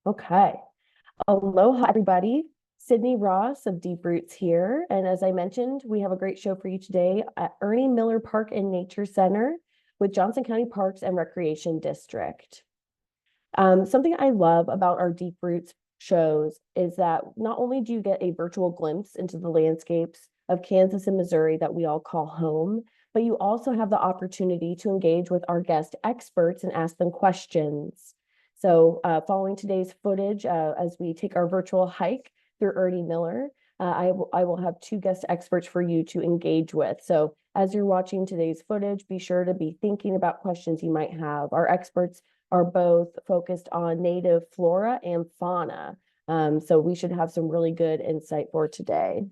Okay. Aloha, everybody. Sydney Ross of Deep Roots here. And as I mentioned, we have a great show for you today at Ernie Miller Park and Nature Center with Johnson County Parks and Recreation District. Something I love about our Deep Roots shows is that not only do you get a virtual glimpse into the landscapes of Kansas and Missouri that we all call home, but you also have the opportunity to engage with our guest experts and ask them questions. So following today's footage, as we take our virtual hike through Ernie Miller, I will have two guest experts for you to engage with. So as you're watching today's footage, be sure to be thinking about questions you might have. Our experts are both focused on native flora and fauna. So we should have some really good insight for today.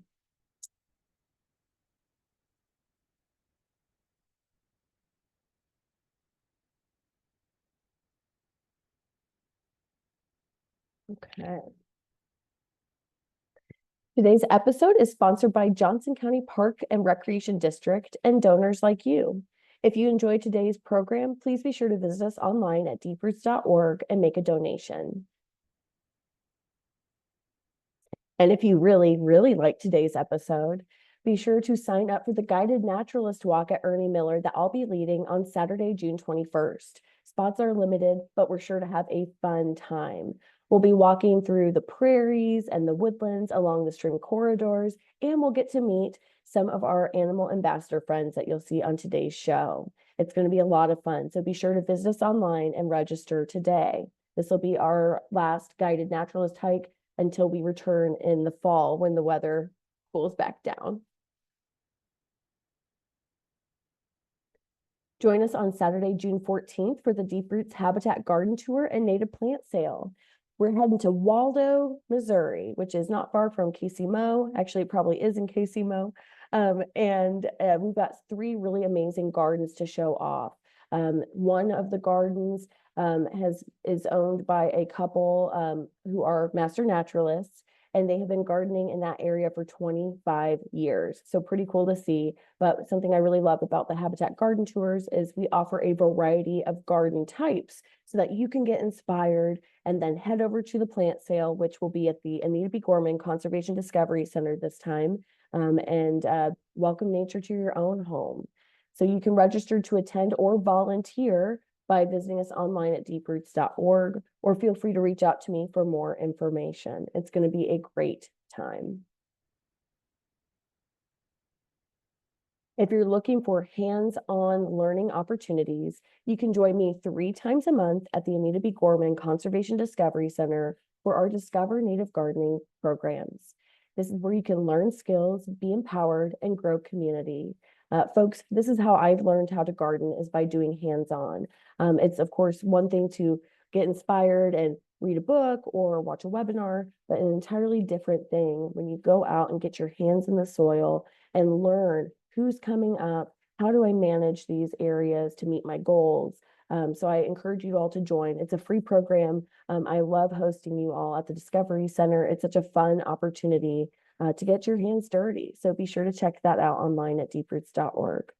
Okay. Today's episode is sponsored by Johnson County Park and Recreation District and donors like you. If you enjoyed today's program, please be sure to visit us online at deeproots.org and make a donation. And if you really, really like today's episode, be sure to sign up for the guided naturalist walk at Ernie Miller that I'll be leading on Saturday, June 21st. Spots are limited, but we're sure to have a fun time. We'll be walking through the prairies and the woodlands along the stream corridors, and we'll get to meet some of our animal ambassador friends that you'll see on today's show. It's going to be a lot of fun, so be sure to visit us online and register today. This will be our last guided naturalist hike until we return in the fall when the weather cools back down. Join us on Saturday, June 14th for the Deep Roots Habitat Garden Tour and Native Plant Sale. We're heading to Waldo, Missouri, which is not far from KCMO. Actually, it probably is in KCMO. And we've got three really amazing gardens to show off. One of the gardens is owned by a couple who are master naturalists, and they have been gardening in that area for 25 years. So pretty cool to see. But something I really love about the Habitat Garden Tours is we offer a variety of garden types so that you can get inspired and then head over to the plant sale, which will be at the Anita B. Gorman Conservation Discovery Center this time, and welcome nature to your own home. So you can register to attend or volunteer by visiting us online at deeproots.org, or feel free to reach out to me for more information. It's going to be a great time. If you're looking for hands-on learning opportunities, you can join me 3 times a month at the Anita B. Gorman Conservation Discovery Center for our Discover Native Gardening programs. This is where you can learn skills, be empowered, and grow community. Folks, this is how I've learned how to garden, is by doing hands-on. It's, of course, one thing to get inspired and read a book or watch a webinar, but an entirely different thing when you go out and get your hands in the soil and learn who's coming up, how do I manage these areas to meet my goals. So I encourage you all to join. It's a free program. I love hosting you all at the Discovery Center. It's such a fun opportunity to get your hands dirty. So be sure to check that out online at deeproots.org.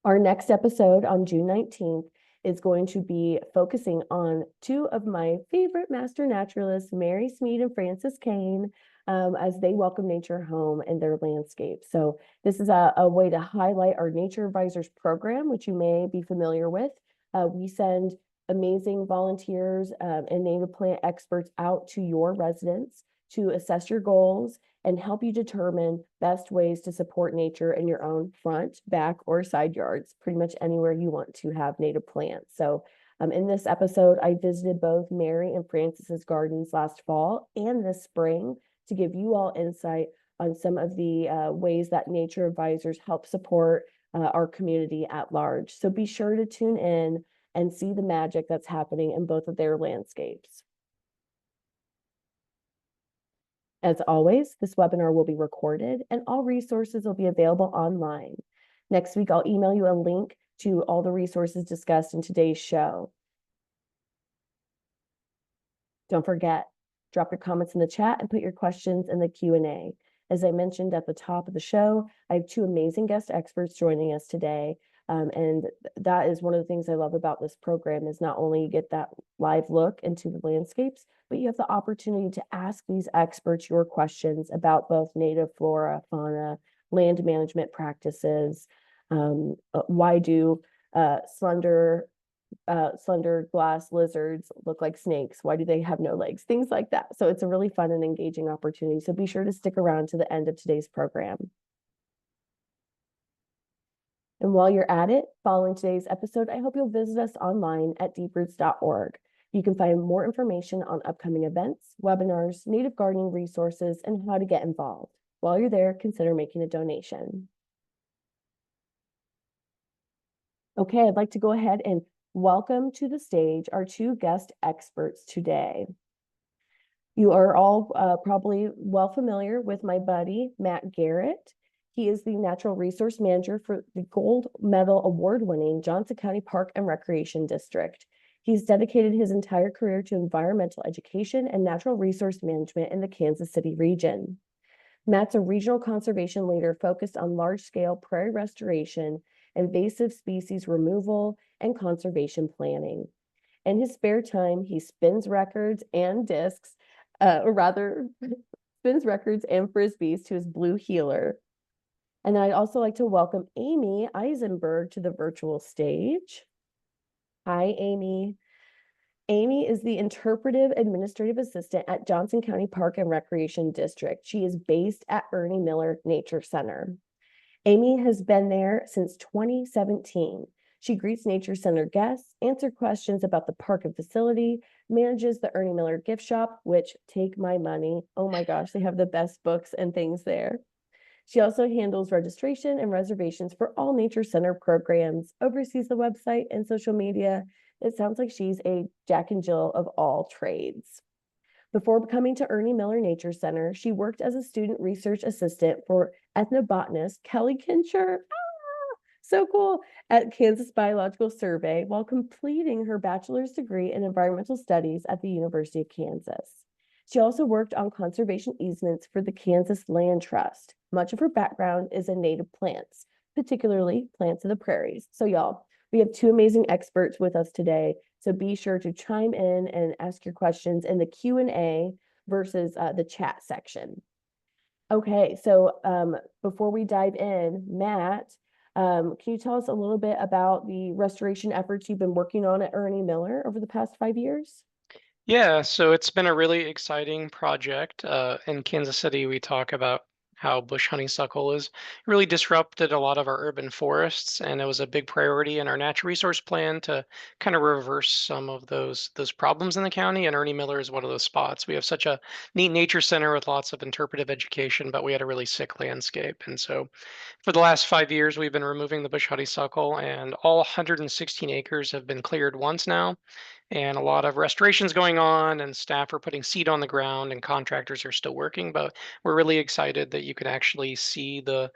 Our next episode on June 19th is going to be focusing on 2 of my favorite master naturalists, Mary Smead and Frances Kane, as they welcome nature home in their landscape. So this is a way to highlight our Nature Advisors program, which you may be familiar with. We send amazing volunteers and native plant experts out to your residence to assess your goals and help you determine best ways to support nature in your own front, back, or side yards, pretty much anywhere you want to have native plants. So in this episode, I visited both Mary and Frances's gardens last fall and this spring to give you all insight on some of the ways that nature advisors help support our community at large. So be sure to tune in and see the magic that's happening in both of their landscapes. As always, this webinar will be recorded and all resources will be available online. Next week, I'll email you a link to all the resources discussed in today's show. Don't forget, drop your comments in the chat and put your questions in the Q&A. As I mentioned at the top of the show, I have 2 amazing guest experts joining us today. And that is one of the things I love about this program is not only you get that live look into the landscapes, but you have the opportunity to ask these experts your questions about both native flora, fauna, land management practices. Why do slender glass lizards look like snakes? Why do they have no legs? Things like that. So it's a really fun and engaging opportunity. So be sure to stick around to the end of today's program. And while you're at it, following today's episode, I hope you'll visit us online at deeproots.org. You can find more information on upcoming events, webinars, native gardening resources, and how to get involved. While you're there, consider making a donation. Okay, I'd like to go ahead and welcome to the stage our two guest experts today. You are all probably well familiar with my buddy, Matt Garrett. He is the Natural Resource Manager for the Gold Medal Award-winning Johnson County Park and Recreation District. He's dedicated his entire career to environmental education and natural resource management in the Kansas City region. Matt's a regional conservation leader focused on large-scale prairie restoration, invasive species removal, and conservation planning. In his spare time, he spins records and discs, spins records and frisbees to his blue heeler. And I'd also like to welcome Amy Isenburg to the virtual stage. Hi, Amy. Amy is the Interpretive Administrative Assistant at Johnson County Park and Recreation District. She is based at Ernie Miller Nature Center. Amy has been there since 2017. She greets Nature Center guests, answers questions about the park and facility, manages the Ernie Miller gift shop, which, take my money, oh my gosh, they have the best books and things there. She also handles registration and reservations for all Nature Center programs, oversees the website and social media. It sounds like she's a Jack and Jill of all trades. Before coming to Ernie Miller Nature Center, she worked as a student research assistant for ethnobotanist Kelly Kincher. So cool, at Kansas Biological Survey while completing her bachelor's degree in environmental studies at the University of Kansas. She also worked on conservation easements for the Kansas Land Trust. Much of her background is in native plants, particularly plants of the prairies. So y'all, we have two amazing experts with us today. So be sure to chime in and ask your questions in the Q&A versus the chat section. Okay, so before we dive in, Matt, can you tell us a little bit about the restoration efforts you've been working on at Ernie Miller over the past 5 years? Yeah, so it's been a really exciting project. In Kansas City, we talk about how bush honeysuckle has really disrupted a lot of our urban forests, and it was a big priority in our natural resource plan to kind of reverse some of those problems in the county. And Ernie Miller is one of those spots. We have such a neat nature center with lots of interpretive education, but we had a really sick landscape. And so for the last 5 years, we've been removing the bush honeysuckle, and all 116 acres have been cleared once now, and a lot of restorations going on, and staff are putting seed on the ground, and contractors are still working. But we're really excited that you can actually see the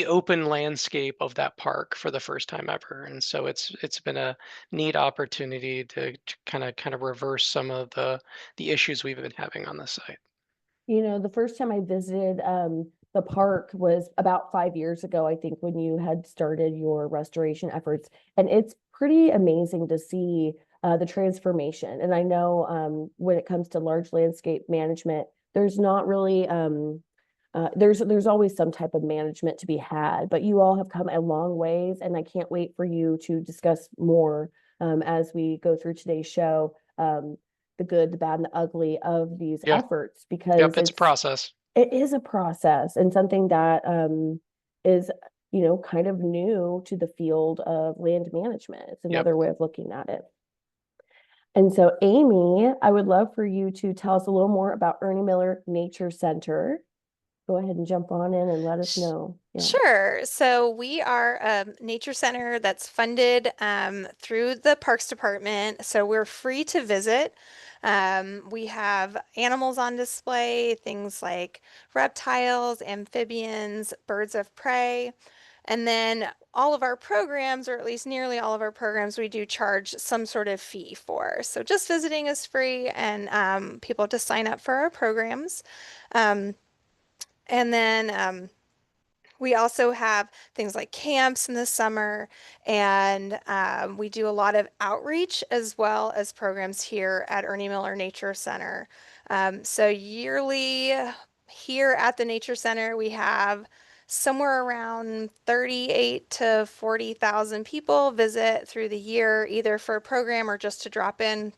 open landscape of that park for the first time ever. And so it's been a neat opportunity to kind of reverse some of the issues we've been having on the site. You know, the first time I visited the park was about 5 years ago, I think, when you had started your restoration efforts. And it's pretty amazing to see the transformation. And I know when it comes to large landscape management, there's not really there's always some type of management to be had, but you all have come a long ways, and I can't wait for you to discuss more as we go through today's show. The good, the bad, and the ugly of these Yeah. efforts, because Yep, it's a process. it is a process and something that is, you know, kind of new to the field of land management. It's Yep. another way of looking at it. And so, Amy, I would love for you to tell us a little more about Ernie Miller Nature Center. Go ahead and jump on in and let us know. Yeah. Sure. So we are a nature center that's funded through the Parks Department. So we're free to visit. We have animals on display, things like reptiles, amphibians, birds of prey. And then all of our programs, or at least nearly all of our programs, we do charge some sort of fee for. So just visiting is free, and people have to sign up for our programs. And then We also have things like camps in the summer, and we do a lot of outreach as well as programs here at Ernie Miller Nature Center. So yearly here at the Nature Center, we have somewhere around 38 to 40,000 people visit through the year, either for a program or just to drop in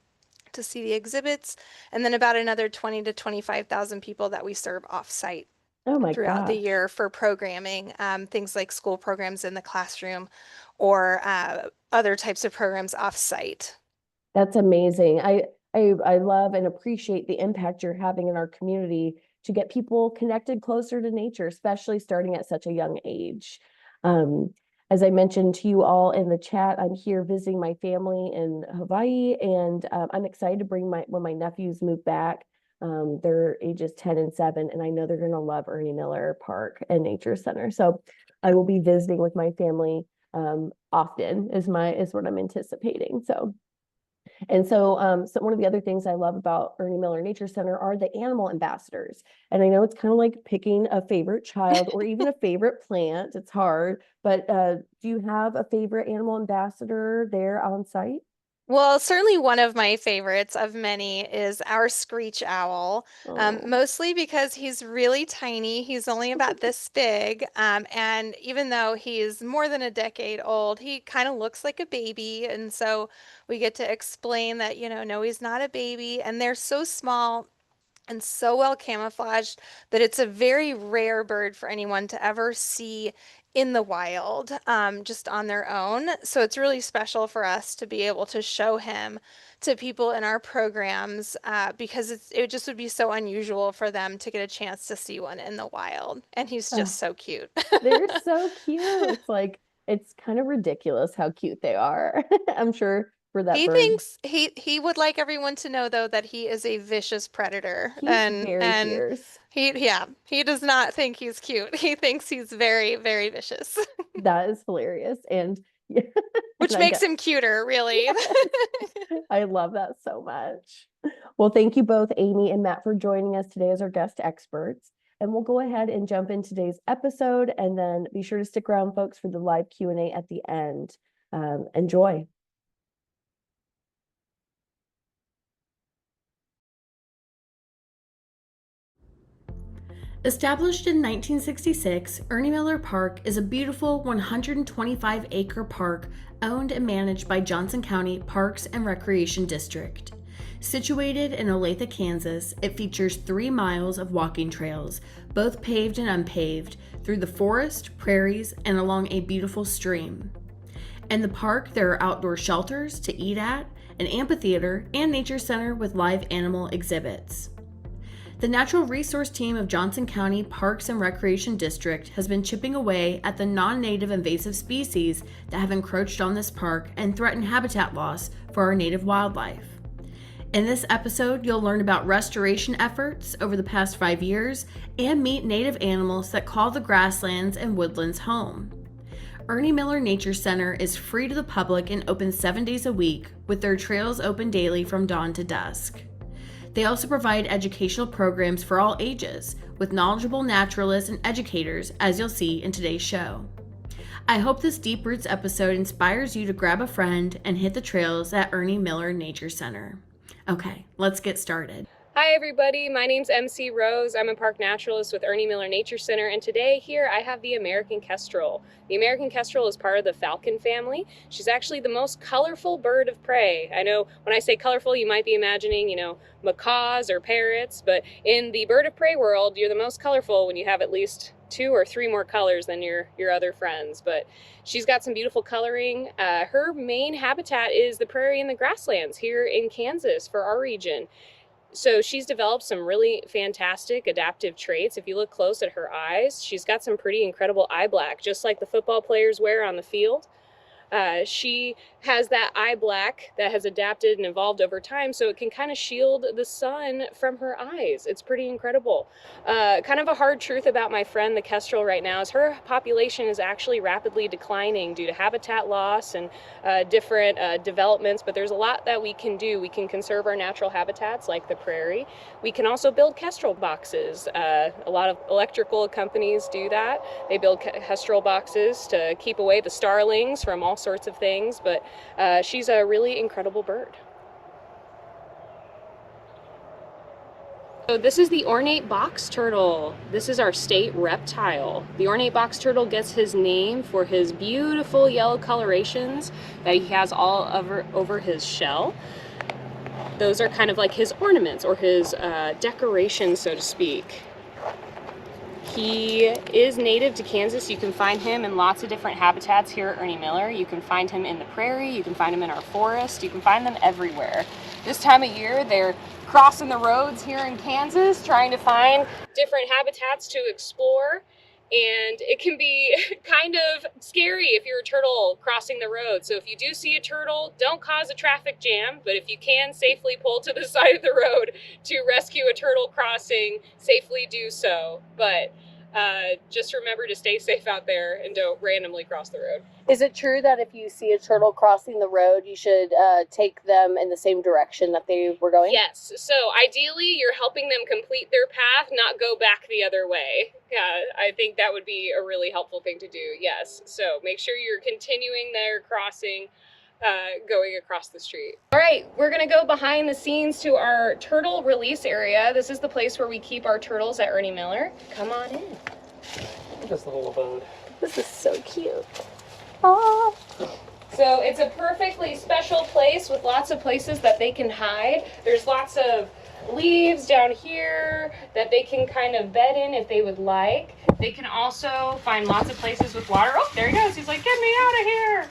to see the exhibits, and then about another 20 to 25,000 people that we serve off-site Oh my throughout the gosh. year for programming, things like school programs in the classroom or other types of programs off-site. That's amazing. I love and appreciate the impact you're having in our community to get people connected closer to nature, especially starting at such a young age. As I mentioned to you all in the chat, I'm here visiting my family in Hawaii, and I'm excited to bring when my nephews move back. They're ages 10 and 7, and I know they're going to love Ernie Miller Park and Nature Center. So I will be visiting with my family often is what I'm anticipating. So one of the other things I love about Ernie Miller Nature Center are the animal ambassadors. And I know it's kind of like picking a favorite child or even a favorite plant. It's hard, but do you have a favorite animal ambassador there on site? Well, certainly one of my favorites of many is our screech owl, Oh, mostly because he's really tiny. He's only about this big. And even though he's more than a decade old, he kind of looks like a baby. And so we get to explain that, no, he's not a baby. And they're so small and so well camouflaged that it's a very rare bird for anyone to ever see in the wild, just on their own. So it's really special for us to be able to show him to people in our programs, because it just would be so unusual for them to get a chance to see one in the wild. And he's oh, just so cute. they're so cute. It's kind of ridiculous how cute they are. I'm sure for that He bird. thinks he would like everyone to know though that he is a vicious predator, He's and very fierce. he does not think he's cute. He thinks he's very, very vicious, That is hilarious. And yeah, and which I makes get him cuter, really. I love that so much. Well, thank you both, Amy and Matt, for joining us today as our guest experts. And we'll go ahead and jump in today's episode, and then be sure to stick around, folks, for the live Q&A at the end. Enjoy. Established in 1966, Ernie Miller Park is a beautiful 125-acre park owned and managed by Johnson County Parks and Recreation District. Situated in Olathe, Kansas, it features 3 miles of walking trails, both paved and unpaved, through the forest, prairies, and along a beautiful stream. In the park, there are outdoor shelters to eat at, an amphitheater, and nature center with live animal exhibits. The Natural Resource Team of Johnson County Parks and Recreation District has been chipping away at the non-native invasive species that have encroached on this park and threaten habitat loss for our native wildlife. In this episode, you'll learn about restoration efforts over the past 5 years and meet native animals that call the grasslands and woodlands home. Ernie Miller Nature Center is free to the public and open 7 days a week, with their trails open daily from dawn to dusk. They also provide educational programs for all ages, with knowledgeable naturalists and educators, as you'll see in today's show. I hope this Deep Roots episode inspires you to grab a friend and hit the trails at Ernie Miller Nature Center. Okay, let's get started. Hi everybody, my name's MC Rose. I'm a park naturalist with Ernie Miller Nature Center, and today here I have the American Kestrel. The American Kestrel is part of the falcon family. She's actually the most colorful bird of prey. I know when I say colorful, you might be imagining, macaws or parrots, but in the bird of prey world, you're the most colorful when you have at least 2 or 3 more colors than your other friends. But she's got some beautiful coloring. Her main habitat is the prairie and the grasslands here in Kansas for our region. So she's developed some really fantastic adaptive traits. If you look close at her eyes, she's got some pretty incredible eye black, just like the football players wear on the field. She has that eye black that has adapted and evolved over time, so it can kind of shield the sun from her eyes. It's pretty incredible. Kind of a hard truth about my friend the kestrel right now is her population is actually rapidly declining due to habitat loss and different developments, but there's a lot that we can do. We can conserve our natural habitats like the prairie. We can also build kestrel boxes. A lot of electrical companies do that. They build kestrel boxes to keep away the starlings from all sorts of things, but she's a really incredible bird. So this is the Ornate Box Turtle. This is our state reptile. The Ornate Box Turtle gets his name for his beautiful yellow colorations that he has all over his shell. Those are kind of like his ornaments or his decorations, so to speak. He is native to Kansas. You can find him in lots of different habitats here at Ernie Miller. You can find him in the prairie, you can find him in our forest, you can find them everywhere. This time of year, they're crossing the roads here in Kansas, trying to find different habitats to explore. And it can be kind of scary if you're a turtle crossing the road. So if you do see a turtle, don't cause a traffic jam, but if you can safely pull to the side of the road to rescue a turtle crossing, safely do so. But just remember to stay safe out there and don't randomly cross the road. Is it true that if you see a turtle crossing the road, you should take them in the same direction that they were going? Yes. So ideally, you're helping them complete their path, not go back the other way. I think that would be a really helpful thing to do. Yes. So make sure you're continuing their crossing, going across the street. All right, we're gonna go behind the scenes to our turtle release area. This is the place where we keep our turtles at Ernie Miller. Come on in. Just a little abode. This is so cute. So it's a perfectly special place with lots of places that they can hide. There's lots of leaves down here that they can kind of bed in if they would like. They can also find lots of places with water. Oh, there he goes. He's like, get me out of here.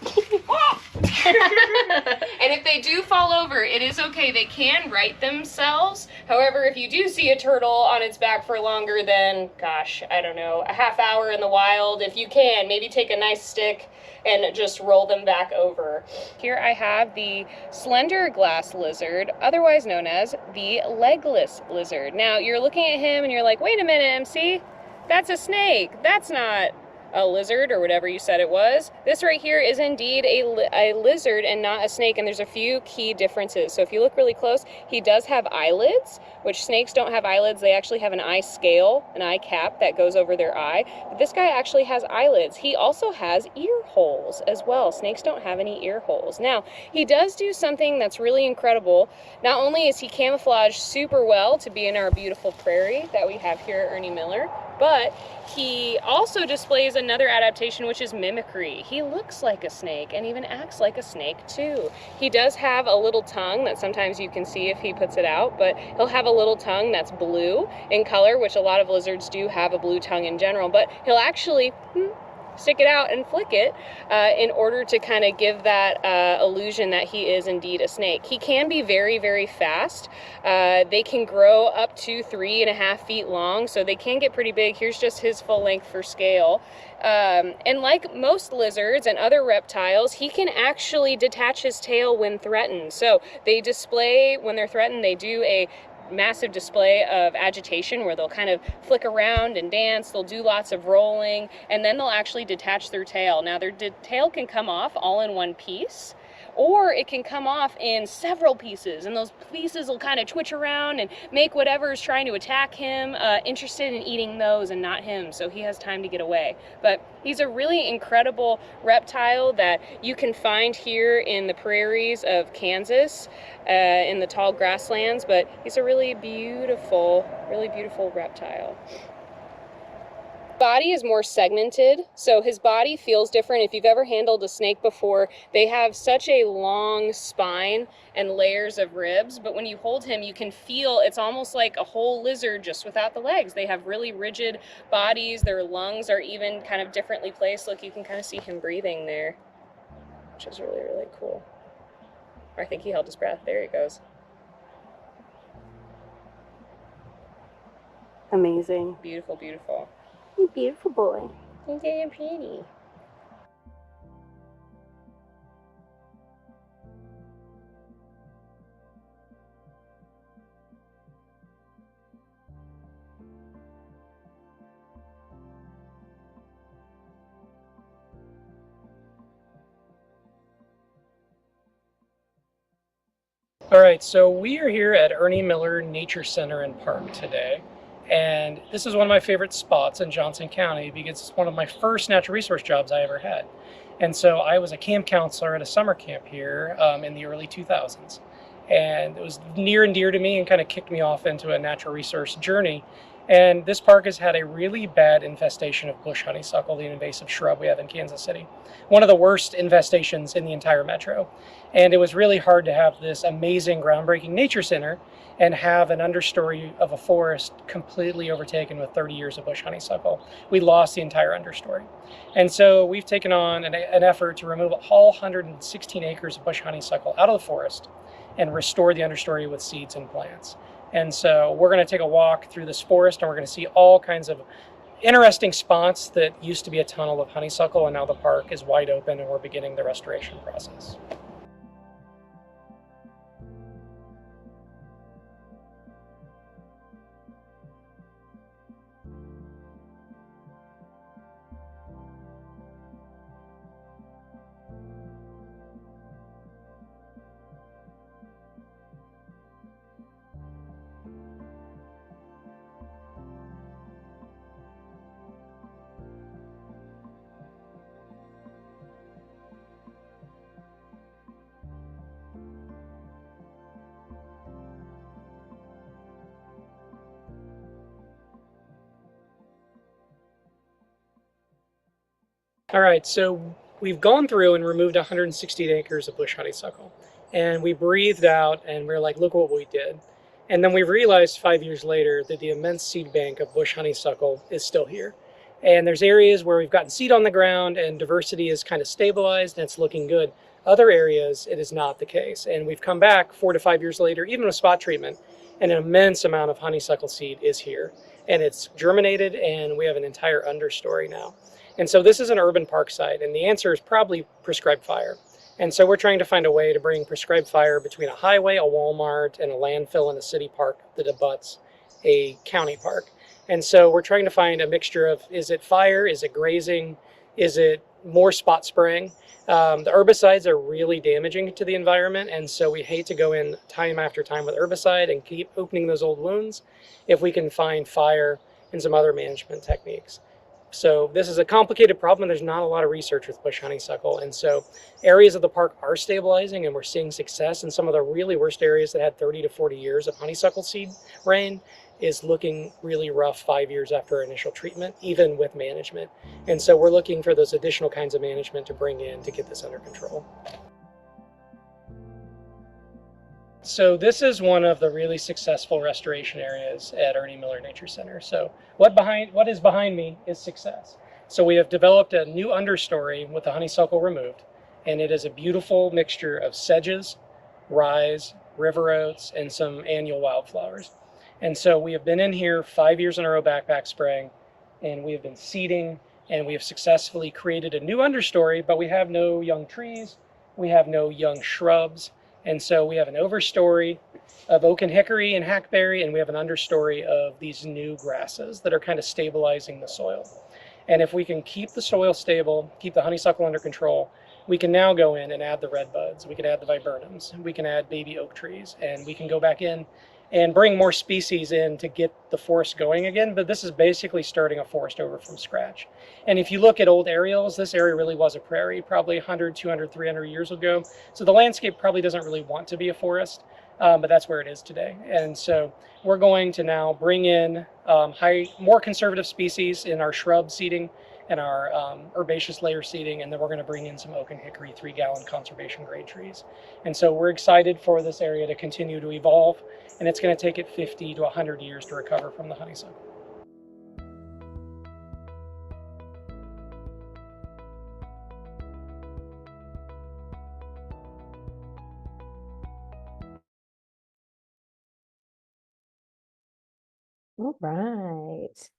Oh! And if they do fall over, it is okay. They can right themselves. However, if you do see a turtle on its back for longer than, gosh, I don't know, a half hour in the wild, if you can, maybe take a nice stick and just roll them back over. Here I have the Slender Glass Lizard, otherwise known as the legless lizard. Now, you're looking at him and you're like, wait a minute, MC, that's a snake. That's not a lizard or whatever you said it was. This right here is indeed a lizard and not a snake, and there's a few key differences. So if you look really close, he does have eyelids, which snakes don't have eyelids. They actually have an eye scale, an eye cap that goes over their eye, but this guy actually has eyelids. He also has ear holes as well. Snakes don't have any ear holes. Now, he does do something that's really incredible. Not only is he camouflaged super well to be in our beautiful prairie that we have here at Ernie Miller, but he also displays another adaptation, which is mimicry. He looks like a snake and even acts like a snake too. He does have a little tongue that sometimes you can see if he puts it out, but he'll have a little tongue that's blue in color, which a lot of lizards do have a blue tongue in general, but he'll actually stick it out and flick it in order to kind of give that illusion that he is indeed a snake. He can be very, very fast. They can grow up to 3.5 feet long, so they can get pretty big. Here's just his full length for scale. And like most lizards and other reptiles, he can actually detach his tail when threatened. So they display, when they're threatened, they do a massive display of agitation where they'll kind of flick around and dance. They'll do lots of rolling, and then they'll actually detach their tail. Now their tail can come off all in one piece, or it can come off in several pieces, and those pieces will kind of twitch around and make whatever is trying to attack him interested in eating those and not him, so he has time to get away. But he's a really incredible reptile that you can find here in the prairies of Kansas, in the tall grasslands, but he's a really beautiful reptile. Body is more segmented, so his body feels different. If you've ever handled a snake before, they have such a long spine and layers of ribs, but when you hold him, you can feel it's almost like a whole lizard just without the legs. They have really rigid bodies. Their lungs are even kind of differently placed. Look, you can kind of see him breathing there, which is really, really cool. I think he held his breath. There he goes. Amazing. Beautiful, beautiful. Beautiful boy. He's very pretty. All right, so we are here at Ernie Miller Nature Center and Park today. And this is one of my favorite spots in Johnson County because it's one of my first natural resource jobs I ever had. And so I was a camp counselor at a summer camp here in the early 2000s. And it was near and dear to me and kind of kicked me off into a natural resource journey. And this park has had a really bad infestation of bush honeysuckle, the invasive shrub we have in Kansas City. One of the worst infestations in the entire metro. And it was really hard to have this amazing, groundbreaking nature center and have an understory of a forest completely overtaken with 30 years of bush honeysuckle. We lost the entire understory. And so we've taken on an effort to remove all 116 acres of bush honeysuckle out of the forest and restore the understory with seeds and plants. And so we're going to take a walk through this forest and we're going to see all kinds of interesting spots that used to be a tunnel of honeysuckle, and now the park is wide open and we're beginning the restoration process. All right, so we've gone through and removed 160 acres of bush honeysuckle, and we breathed out and we're like, look what we did. And then we realized 5 years later that the immense seed bank of bush honeysuckle is still here. And there's areas where we've gotten seed on the ground and diversity is kind of stabilized and it's looking good. Other areas, it is not the case. And we've come back 4 to 5 years later, even with spot treatment, and an immense amount of honeysuckle seed is here. And it's germinated and we have an entire understory now. And so this is an urban park site, and the answer is probably prescribed fire. And so we're trying to find a way to bring prescribed fire between a highway, a Walmart, and a landfill in a city park that abuts a county park. And so we're trying to find a mixture of, is it fire, is it grazing, is it more spot spraying? The herbicides are really damaging to the environment, and so we hate to go in time after time with herbicide and keep opening those old wounds if we can find fire and some other management techniques. So this is a complicated problem. There's not a lot of research with bush honeysuckle. And so areas of the park are stabilizing and we're seeing success. And some of the really worst areas that had 30 to 40 years of honeysuckle seed rain is looking really rough 5 years after initial treatment, even with management. And so we're looking for those additional kinds of management to bring in to get this under control. So this is one of the really successful restoration areas at Ernie Miller Nature Center. So what is behind me is success. So we have developed a new understory with the honeysuckle removed, and it is a beautiful mixture of sedges, rye, river oats, and some annual wildflowers. And so we have been in here 5 years in a row backpack spraying, and we have been seeding, and we have successfully created a new understory, but we have no young trees, we have no young shrubs. And so we have an overstory of oak and hickory and hackberry, and we have an understory of these new grasses that are kind of stabilizing the soil. And if we can keep the soil stable, keep the honeysuckle under control, we can now go in and add the redbuds, we can add the viburnums, we can add baby oak trees, and we can go back in and bring more species in to get the forest going again. But this is basically starting a forest over from scratch. And if you look at old aerials, this area really was a prairie, probably 100, 200, 300 years ago. So the landscape probably doesn't really want to be a forest, but that's where it is today. And so we're going to now bring in more conservative species in our shrub seeding and our herbaceous layer seeding, and then we're going to bring in some oak and hickory 3-gallon conservation grade trees. And so we're excited for this area to continue to evolve, and it's going to take it 50 to 100 years to recover from the honeysuckle. All right.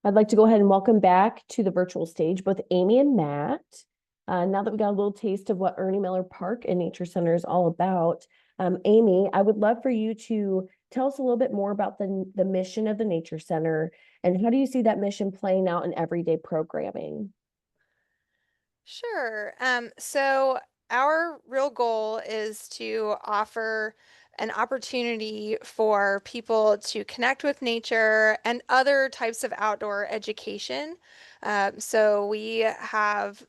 I'd like to go ahead and welcome back to the virtual stage both Amy and Matt. Now that we got a little taste of what Ernie Miller Park and Nature Center is all about, Amy, I would love for you to tell us a little bit more about the mission of the Nature Center and how do you see that mission playing out in everyday programming? Sure. So our real goal is to offer an opportunity for people to connect with nature and other types of outdoor education. So we have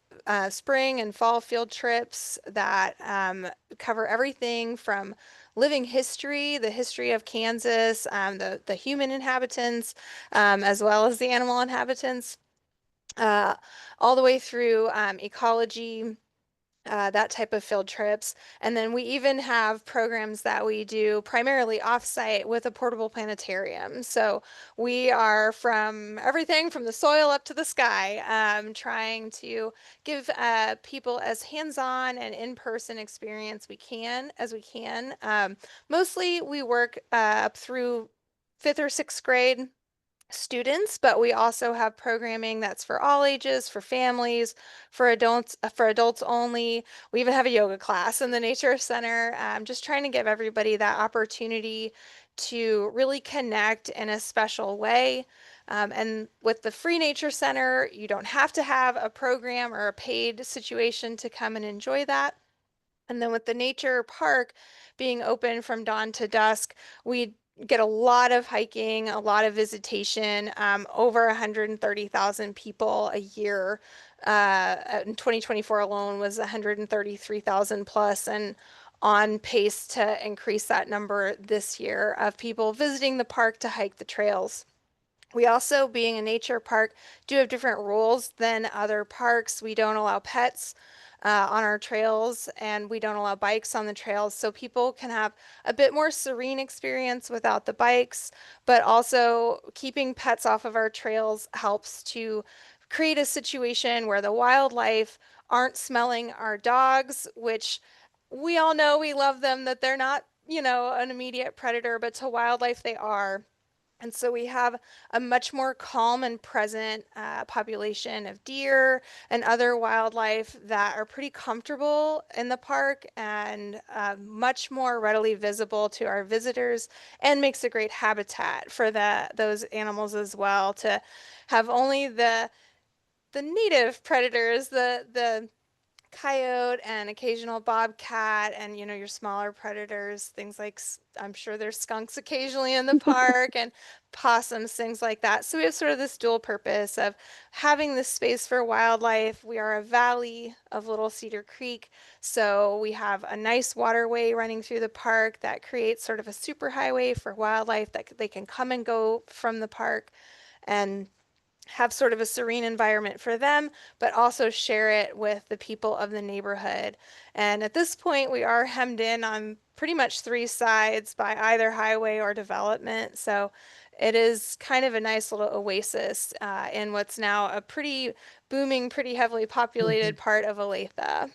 spring and fall field trips that cover everything from living history, the history of Kansas, the human inhabitants, as well as the animal inhabitants, uh, all the way through ecology, that type of field trips. And then we even have programs that we do primarily offsite with a portable planetarium. So we are from everything from the soil up to the sky, trying to give people as hands-on and in-person experience as we can. Mostly we work up through 5th or 6th grade students, but we also have programming that's for all ages, for families, for adults only. We even have a yoga class in the nature center. Just trying to give everybody that opportunity to really connect in a special way. And with the free nature center, you don't have to have a program or a paid situation to come and enjoy that. And then with the nature park being open from dawn to dusk, we get a lot of hiking, a lot of visitation, over 130,000 people a year. In 2024 alone was 133,000 plus, and on pace to increase that number this year of people visiting the park to hike the trails. We also, being a nature park, do have different rules than other parks. We don't allow pets on our trails, and we don't allow bikes on the trails, so people can have a bit more serene experience without the bikes, but also keeping pets off of our trails helps to create a situation where the wildlife aren't smelling our dogs, which we all know we love them, that they're not, an immediate predator, but to wildlife they are. And so we have a much more calm and present population of deer and other wildlife that are pretty comfortable in the park and much more readily visible to our visitors, and makes a great habitat for those animals as well, to have only the native predators, the coyote and occasional bobcat, and your smaller predators, things like I'm sure there's skunks occasionally in the park, and possums, things like that. So we have sort of this dual purpose of having this space for wildlife. We are a valley of Little Cedar Creek, so we have a nice waterway running through the park that creates sort of a superhighway for wildlife that they can come and go from the park and have sort of a serene environment for them, but also share it with the people of the neighborhood. And at this point, we are hemmed in on pretty much 3 sides by either highway or development. So it is kind of a nice little oasis in what's now a pretty booming, pretty heavily populated part of Olathe.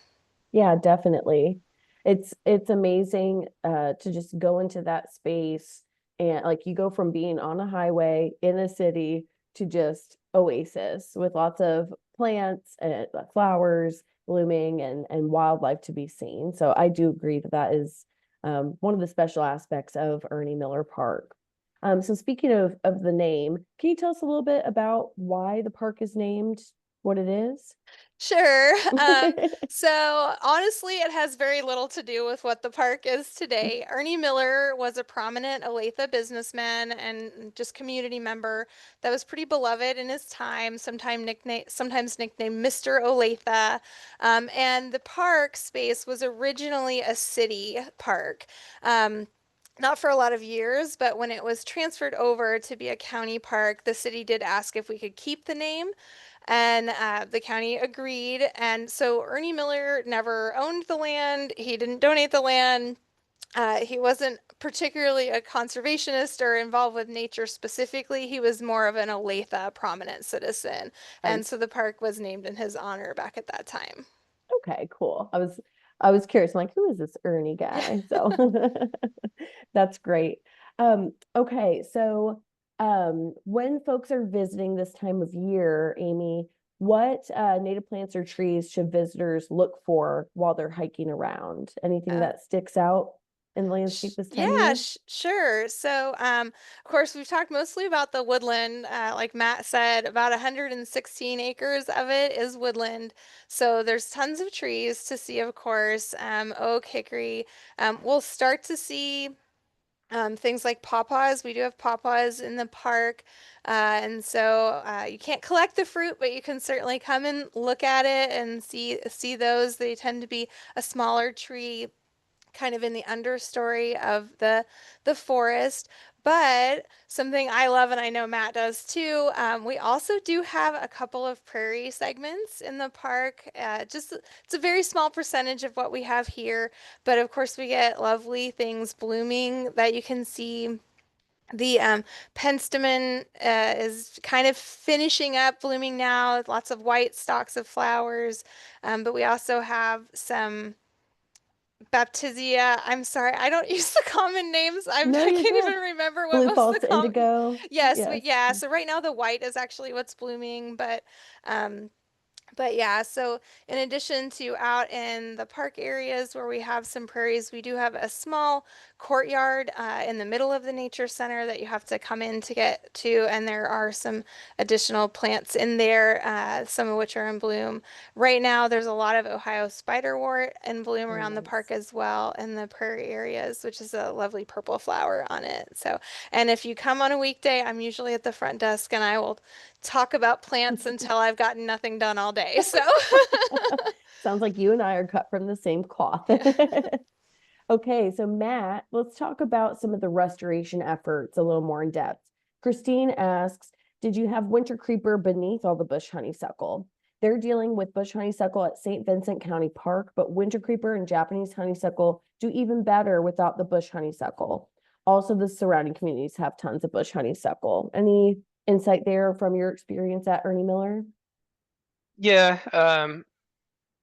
Yeah, definitely. It's amazing to just go into that space, and like you go from being on a highway in a city to just oasis with lots of plants and flowers blooming and wildlife to be seen. So I do agree that that is one of the special aspects of Ernie Miller Park. So speaking of the name, can you tell us a little bit about why the park is named what it is? Sure. So honestly, it has very little to do with what the park is today. Ernie Miller was a prominent Olathe businessman and just community member that was pretty beloved in his time, sometimes nicknamed Mr. Olathe. And the park space was originally a city park. Not for a lot of years, but when it was transferred over to be a county park, the city did ask if we could keep the name, and the county agreed. And so Ernie Miller never owned the land. He didn't donate the land. He wasn't particularly a conservationist or involved with nature specifically. He was more of an Olathe prominent citizen. And so the park was named in his honor back at that time. Okay, cool. I was curious. I'm like, who is this Ernie guy? So that's great. Okay, so when folks are visiting this time of year, Amy, what native plants or trees should visitors look for while they're hiking around? Anything Uh, that sticks out? in landscape this time of Yeah, year? sure. So, of course, we've talked mostly about the woodland. Like Matt said, about 116 acres of it is woodland. So there's tons of trees to see, of course, oak, hickory. We'll start to see things like pawpaws. We do have pawpaws in the park. And so you can't collect the fruit, but you can certainly come and look at it and see those. They tend to be a smaller tree kind of in the understory of the forest. But something I love, and I know Matt does too, we also do have a couple of prairie segments in the park. Just it's a very small percentage of what we have here, but of course we get lovely things blooming that you can see. The penstemon is kind of finishing up blooming now, lots of white stalks of flowers, but we also have some Baptisia. I'm sorry, I don't use the common names. No, I you're can't good. even remember what Blue most of false the common. indigo. Yes, Yes. yeah. So right now the white is actually what's blooming, um, but yeah, so in addition to out in the park areas where we have some prairies, we do have a small courtyard in the middle of the nature center that you have to come in to get to, and there are some additional plants in there, some of which are in bloom. Right now, there's a lot of Ohio spiderwort in bloom Oh, around the nice. park as well in the prairie areas, which is a lovely purple flower on it. So, and if you come on a weekday, I'm usually at the front desk and I will talk about plants until I've gotten nothing done all day. So, Sounds like you and I are cut from the same cloth. Okay, so Matt, let's talk about some of the restoration efforts a little more in depth. Christine asks, did you have winter creeper beneath all the bush honeysuckle? They're dealing with bush honeysuckle at St. Vincent County Park, but winter creeper and Japanese honeysuckle do even better without the bush honeysuckle. Also, the surrounding communities have tons of bush honeysuckle. Any insight there from your experience at Ernie Miller? Yeah,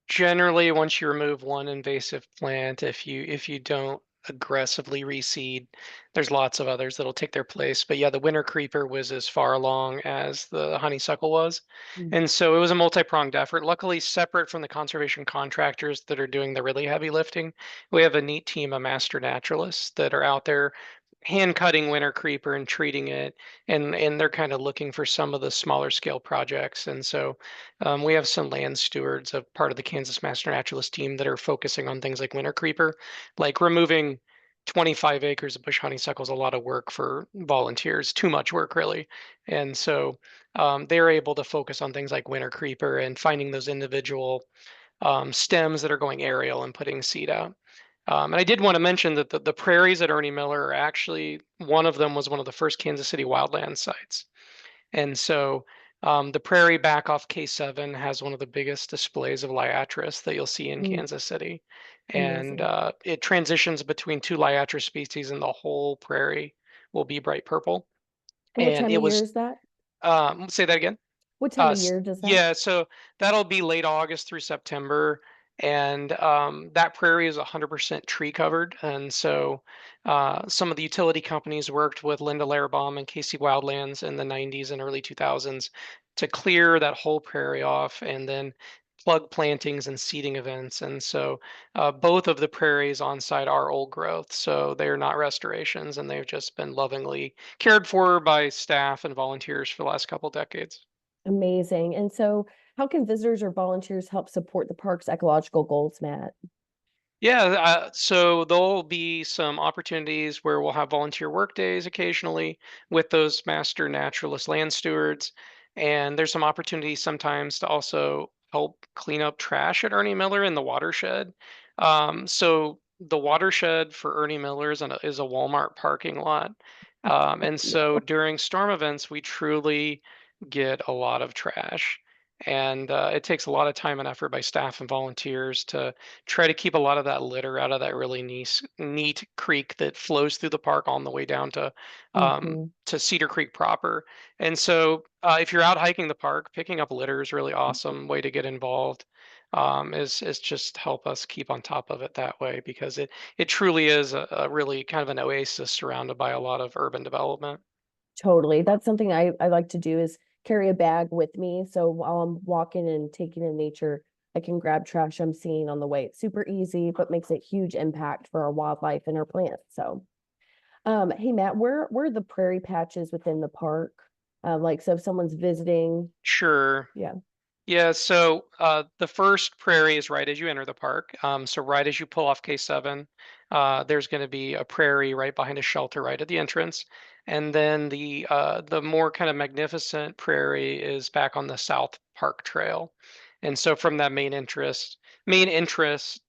generally once you remove one invasive plant, if you don't aggressively reseed, there's lots of others that'll take their place. But yeah, the winter creeper was as far along as the honeysuckle was. Mm. And so it was a multi-pronged effort, luckily separate from the conservation contractors that are doing the really heavy lifting. We have a neat team of master naturalists that are out there hand cutting winter creeper and treating it, and they're kind of looking for some of the smaller scale projects. And so we have some land stewards of part of the Kansas Master Naturalist team that are focusing on things like winter creeper, like removing 25 acres of bush honeysuckle is a lot of work for volunteers, too much work really. And so they're able to focus on things like winter creeper and finding those individual stems that are going aerial and putting seed out. And I did want to mention that the prairies at Ernie Miller are actually, one of them was one of the first Kansas City wildland sites. And so the prairie back off K7 has one of the biggest displays of liatris that you'll see in Mm, Kansas City. And amazing. it transitions between two liatris species, and the whole prairie will be bright purple. And what And time it of year was, is that? say that again? What time of year does that? Yeah, so that'll be late August through September, and that prairie is 100% tree covered. And so some of the utility companies worked with Linda Larbaum and Casey Wildlands in the 90s and early 2000s to clear that whole prairie off and then plug plantings and seeding events. And so both of the prairies on site are old growth, so they are not restorations, and they've just been lovingly cared for by staff and volunteers for the last couple decades. Amazing. And so how can visitors or volunteers help support the park's ecological goals, Matt? Yeah, so there'll be some opportunities where we'll have volunteer work days occasionally with those master naturalist land stewards. And there's some opportunities sometimes to also help clean up trash at Ernie Miller in the watershed. So the watershed for Ernie Miller is a Walmart parking lot. And so No. during storm events, we truly get a lot of trash. And it takes a lot of time and effort by staff and volunteers to try to keep a lot of that litter out of that really neat creek that flows through the park on the way down Mhm. to Cedar Creek proper. And so, if you're out hiking the park, picking up litter is really awesome way to get involved. Is just help us keep on top of it that way, because it truly is a really kind of an oasis surrounded by a lot of urban development. Totally. That's something I like to do is carry a bag with me. So while I'm walking and taking in nature, I can grab trash I'm seeing on the way. It's super easy, but makes a huge impact for our wildlife and our plants. So, hey Matt, where are the prairie patches within the park? Like, so if someone's visiting, Sure. yeah. Yeah, so the first prairie is right as you enter the park. So right as you pull off K7, there's going to be a prairie right behind a shelter right at the entrance. And then the more kind of magnificent prairie is back on the South Park Trail. And so from that main entrance,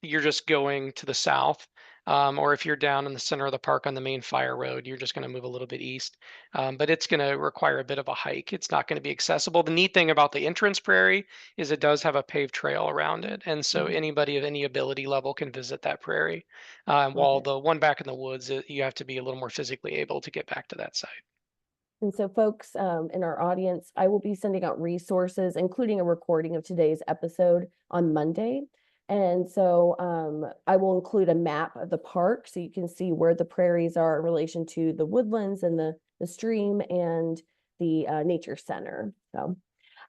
you're just going to the south. Or if you're down in the center of the park on the main fire road, you're just going to move a little bit east. But it's going to require a bit of a hike. It's not going to be accessible. The neat thing about the entrance prairie is it does have a paved trail around it. And so Mhm. anybody of any ability level can visit that prairie. Love While it. the one back in the woods, you have to be a little more physically able to get back to that site. And so folks in our audience, I will be sending out resources, including a recording of today's episode on Monday. And so I will include a map of the park so you can see where the prairies are in relation to the woodlands and the stream and the nature center.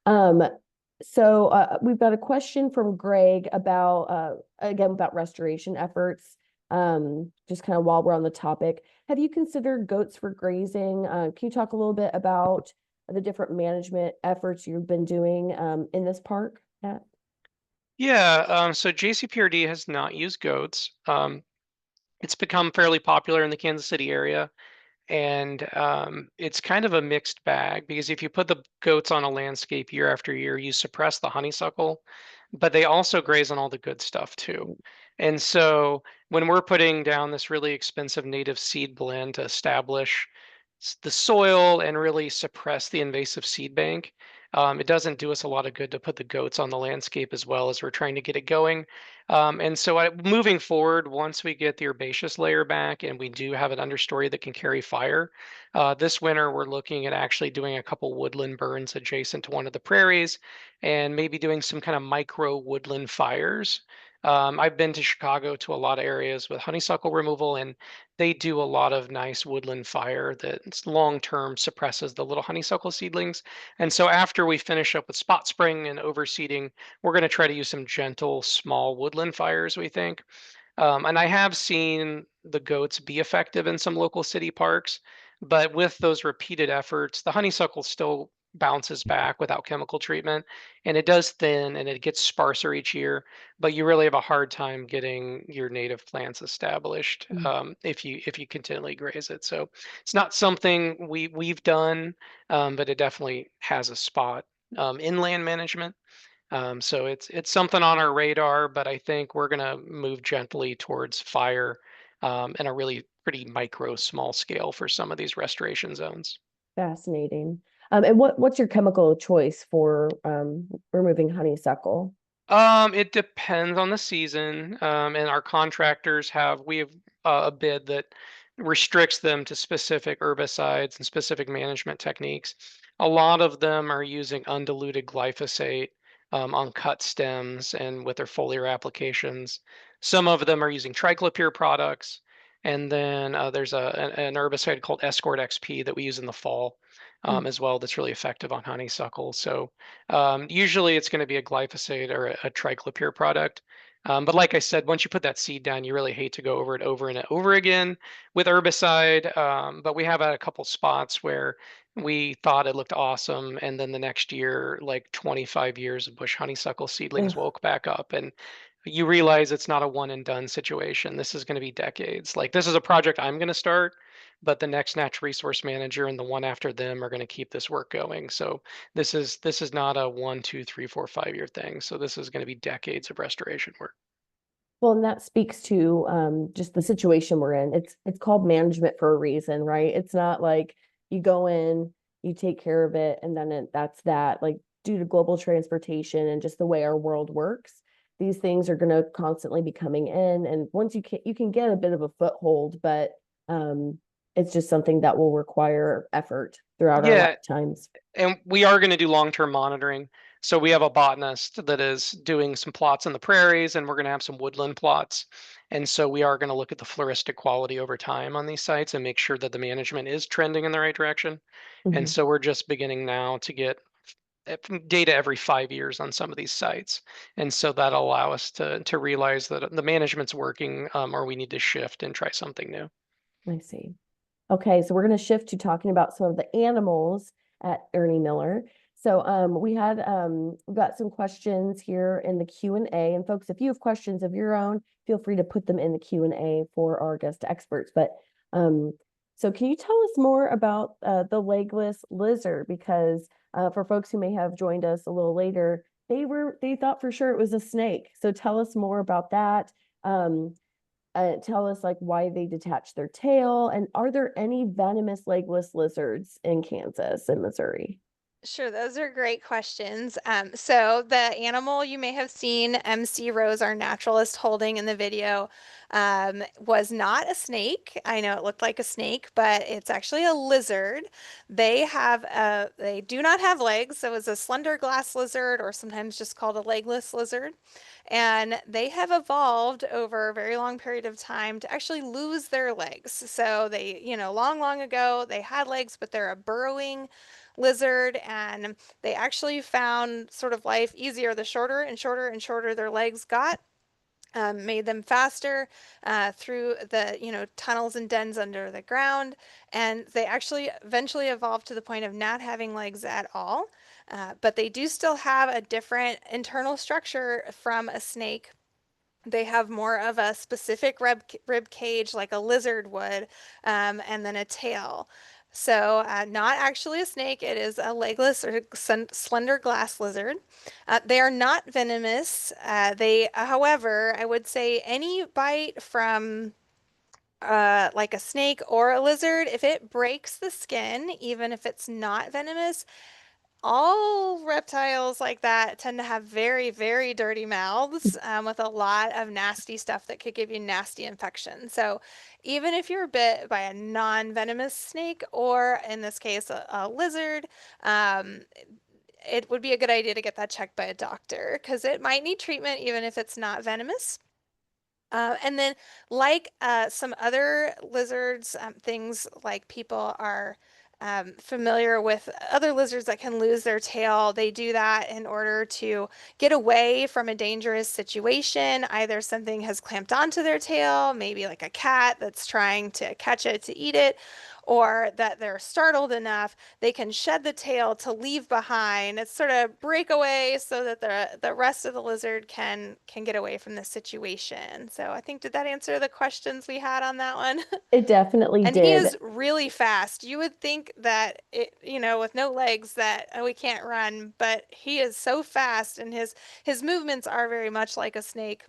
Um, we've got a question from Greg about, again, about restoration efforts. Just kind of while we're on the topic, have you considered goats for grazing? Can you talk a little bit about the different management efforts you've been doing in this park, Matt? Yeah, so JCPRD has not used goats. It's become fairly popular in the Kansas City area. And it's kind of a mixed bag because if you put the goats on a landscape year after year, you suppress the honeysuckle, but they also graze on all the good stuff too. And so when we're putting down this really expensive native seed blend to establish the soil and really suppress the invasive seed bank, it doesn't do us a lot of good to put the goats on the landscape as well as we're trying to get it going. And so moving forward, once we get the herbaceous layer back and we do have an understory that can carry fire, this winter we're looking at actually doing a couple woodland burns adjacent to one of the prairies and maybe doing some kind of micro woodland fires. I've been to Chicago to a lot of areas with honeysuckle removal, and they do a lot of nice woodland fire that long term suppresses the little honeysuckle seedlings. And so after we finish up with spot spraying and overseeding, we're going to try to use some gentle, small woodland fires, we think. And I have seen the goats be effective in some local city parks, but with those repeated efforts, the honeysuckle still bounces back without chemical treatment, and it does thin and it gets sparser each year. But you really have a hard time getting your native plants established if you continually graze it. So it's not something we've done, but it definitely has a spot in land management. So it's something on our radar, but I think we're gonna move gently towards fire and a really pretty micro small scale for some of these restoration zones. Fascinating. And what's your chemical choice for removing honeysuckle? It depends on the season, and our contractors we have a bid that restricts them to specific herbicides and specific management techniques. A lot of them are using undiluted glyphosate on cut stems and with their foliar applications. Some of them are using triclopyr products, and then there's an herbicide called Escort XP that we use in the fall as well. That's really effective on honeysuckle. So usually it's going to be a glyphosate or a triclopyr product. But like I said, once you put that seed down, you really hate to go over it over and over again with herbicide. But we have had a couple spots where we thought it looked awesome. And then the next year, like 25 years of bush honeysuckle seedlings Ugh. woke back up. And you realize it's not a one and done situation. This is going to be decades. Like this is a project I'm going to start, but the next natural resource manager and the one after them are going to keep this work going. So this is not a 1, 2, 3, 4, 5 year thing. So this is going to be decades of restoration work. Well, and that speaks to just the situation we're in. It's called management for a reason, right? It's not like you go in, you take care of it, and then that's that. Like due to global transportation and just the way our world works, these things are going to constantly be coming in. And once you can get a bit of a foothold, but it's just something that will require effort throughout our Yeah, lifetimes. and we are going to do long-term monitoring. So we have a botanist that is doing some plots in the prairies, and we're going to have some woodland plots. And so we are going to look at the floristic quality over time on these sites and make sure that the management is trending in the right direction. And Mhm. so we're just beginning now to get data every 5 years on some of these sites. And so that'll allow us to realize that the management's working, or we need to shift and try something new. I see. Okay, so we're going to shift to talking about some of the animals at Ernie Miller. So we've got some questions here in the Q&A. And folks, if you have questions of your own, feel free to put them in the Q&A for our guest experts. But so can you tell us more about the legless lizard? Because for folks who may have joined us a little later, they thought for sure it was a snake. So tell us more about that. Tell us like why they detach their tail, and are there any venomous legless lizards in Kansas and Missouri? Sure, those are great questions. So the animal you may have seen MC Rose, our naturalist, holding in the video, was not a snake. I know it looked like a snake, but it's actually a lizard. They do not have legs, so it's a slender glass lizard, or sometimes just called a legless lizard. And they have evolved over a very long period of time to actually lose their legs. So they, long, long ago, they had legs, but they're a burrowing lizard, and they actually found sort of life easier the shorter and shorter and shorter their legs got. Made them faster through the tunnels and dens under the ground, and they actually eventually evolved to the point of not having legs at all. But they do still have a different internal structure from a snake. They have more of a specific rib cage like a lizard would, and then a tail. So not actually a snake, it is a legless or slender glass lizard. They are not venomous. However, I would say any bite from like a snake or a lizard, if it breaks the skin, even if it's not venomous, all reptiles like that tend to have very, very dirty mouths with a lot of nasty stuff that could give you nasty infection. So even if you're bit by a non-venomous snake, or in this case, a lizard, it would be a good idea to get that checked by a doctor because it might need treatment even if it's not venomous. And then, like some other lizards, things like people are familiar with other lizards that can lose their tail. They do that in order to get away from a dangerous situation. Either something has clamped onto their tail, maybe like a cat that's trying to catch it to eat it, or that they're startled enough they can shed the tail to leave behind. It's sort of break away so that the rest of the lizard can get away from the situation. So I think, did that answer the questions we had on that one? It definitely And did. he is really fast. You would think that with no legs that we can't run, but he is so fast, and his movements are very much like a snake.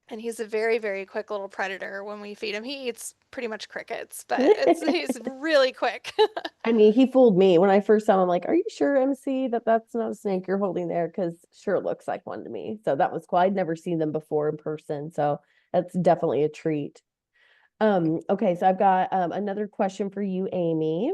And he's a very, very quick little predator. When we feed him, he eats pretty much crickets, but he's really quick. I mean, he fooled me when I first saw him. I'm like, are you sure, MC, that that's not a snake you're holding there? Because sure looks like one to me. So that was cool. I'd never seen them before in person. So that's definitely a treat. Okay, so I've got another question for you, Amy.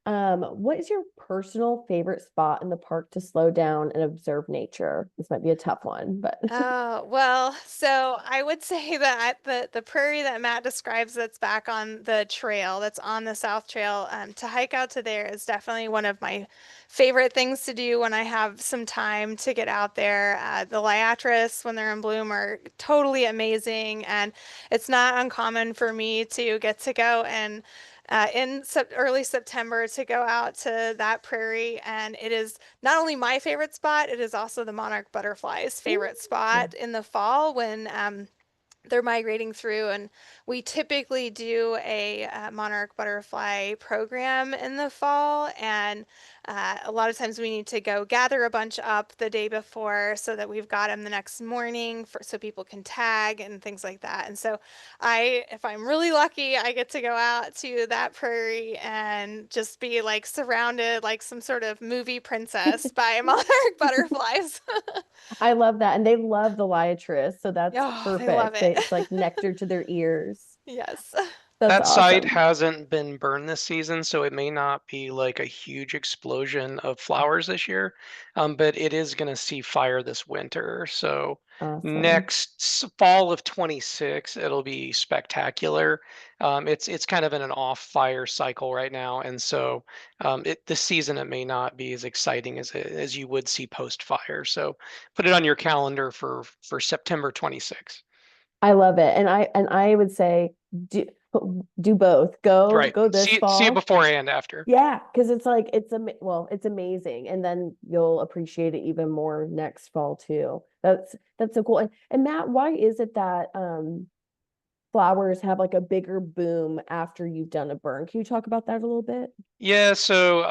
What is your personal favorite spot in the park to slow down and observe nature? This might be a tough one, but Oh, well, so I would say that the prairie that Matt describes that's back on the trail, that's on the South Trail, to hike out to there is definitely one of my favorite things to do when I have some time to get out there. The liatris, when they're in bloom, are totally amazing, and it's not uncommon for me to get to go and in early September to go out to that prairie, and it is not only my favorite spot, it is also the monarch butterfly's favorite spot in the fall when they're migrating through. And we typically do a monarch butterfly program in the fall, and a lot of times we need to go gather a bunch up the day before so that we've got them the next morning so people can tag and things like that. And so if I'm really lucky, I get to go out to that prairie and just be like surrounded like some sort of movie princess by monarch butterflies. I love that. And they love the liatris, so that's Oh, perfect. they love it. It's like nectar to their ears. Yes. That's That site awesome. hasn't been burned this season, so it may not be like a huge explosion of flowers this year, but it is going to see fire this winter. So Awesome. fall of 26, it'll be spectacular. It's kind of in an off fire cycle right now, and so this season it may not be as exciting as you would see post fire. So put it on your calendar for September 26. I love it. And I would say do both. Right. Go this See it fall. before and after. Yeah, because it's like it's amazing, and then you'll appreciate it even more next fall too. That's so cool. And Matt, why is it that flowers have like a bigger boom after you've done a burn? Can you talk about that a little bit? Yeah, so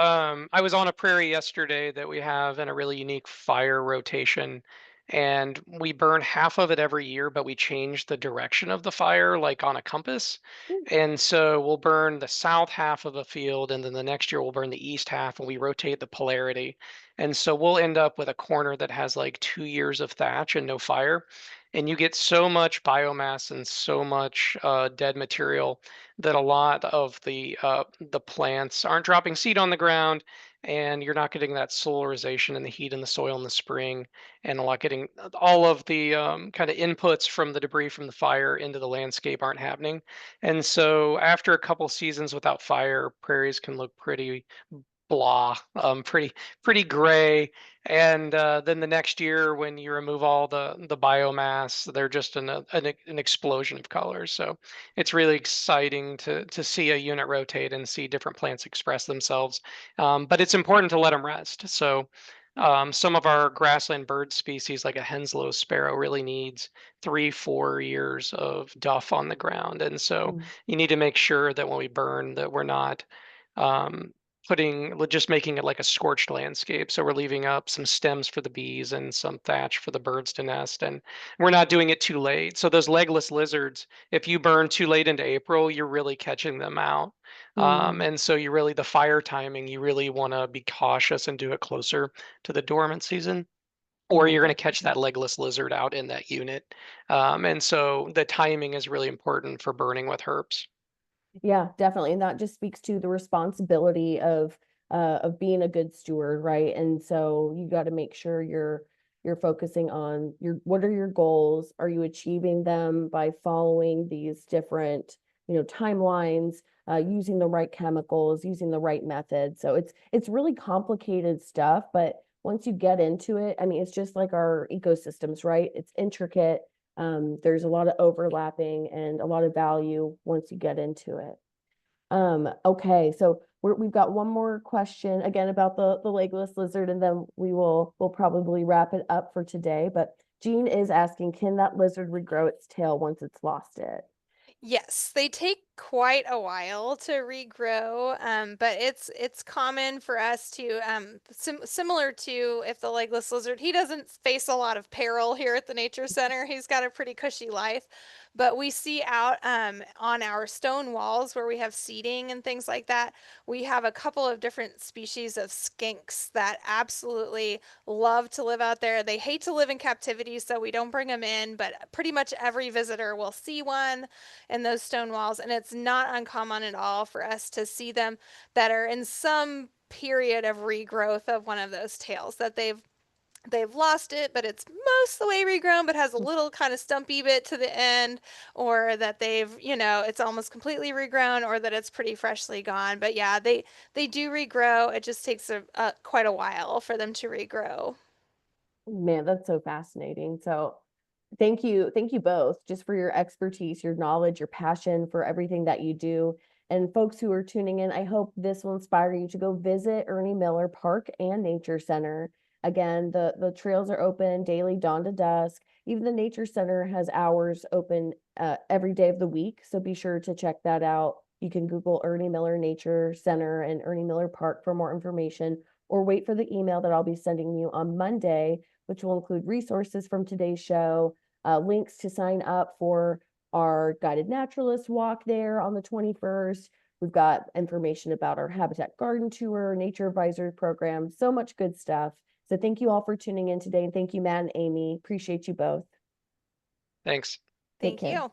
I was on a prairie yesterday that we have in a really unique fire rotation, and we burn half of it every year, but we change the direction of the fire like on a compass. Mm. And so we'll burn the south half of a field, and then the next year we'll burn the east half, and we rotate the polarity. And so we'll end up with a corner that has like 2 years of thatch and no fire. And you get so much biomass and so much dead material that a lot of the plants aren't dropping seed on the ground, and you're not getting that solarization and the heat in the soil in the spring, and a lot getting all of the kind of inputs from the debris from the fire into the landscape aren't happening. And so after a couple seasons without fire, prairies can look pretty blah, pretty gray. And then the next year, when you remove all the biomass, they're just an explosion of colors. So it's really exciting to see a unit rotate and see different plants express themselves. But it's important to let them rest. So some of our grassland bird species, like a Henslow sparrow, really needs 3-4 years of duff on the ground. And so Mm. you need to make sure that when we burn, that we're not um, just making it like a scorched landscape. So we're leaving up some stems for the bees and some thatch for the birds to nest, and we're not doing it too late. So those legless lizards, if you burn too late into April, you're really catching them out. Mm. And so the fire timing, you really want to be cautious and do it closer to the dormant season, or Yeah, you're going to catch definitely. that legless lizard out in that unit. And so the timing is really important for burning with herps. Yeah, definitely. And that just speaks to the responsibility of being a good steward, right? And so you got to make sure you're focusing on what are your goals? Are you achieving them by following these different, timelines, using the right chemicals, using the right methods? So it's really complicated stuff, but once you get into it, I mean, it's just like our ecosystems, right? It's intricate. There's a lot of overlapping and a lot of value once you get into it. Okay, so we've got one more question again about the legless lizard, and then we'll probably wrap it up for today. But Jean is asking, can that lizard regrow its tail once it's lost it? Yes, they take quite a while to regrow, but it's common for us to similar to if the legless lizard, he doesn't face a lot of peril here at the nature center. He's got a pretty cushy life, but we see out on our stone walls where we have seating and things like that, we have a couple of different species of skinks that absolutely love to live out there. They hate to live in captivity, so we don't bring them in, but pretty much every visitor will see one in those stone walls, and it's not uncommon at all for us to see them that are in some period of regrowth of one of those tails, that they've lost it, but it's most of the way regrown, but has a little kind of stumpy bit to the end, or that it's almost completely regrown, or that it's pretty freshly gone. But yeah, they do regrow. It just takes quite a while for them to regrow. Man, that's so fascinating. So thank you both just for your expertise, your knowledge, your passion for everything that you do. And folks who are tuning in, I hope this will inspire you to go visit Ernie Miller Park and Nature Center. Again, the trails are open daily, dawn to dusk. Even the Nature Center has hours open every day of the week. So be sure to check that out. You can Google Ernie Miller Nature Center and Ernie Miller Park for more information, or wait for the email that I'll be sending you on Monday, which will include resources from today's show, links to sign up for our guided naturalist walk there on the 21st. We've got information about our habitat garden tour, nature advisory program, so much good stuff. So thank you all for tuning in today. And thank you, Matt and Amy. Appreciate you both. Thanks. Take Thank care. you.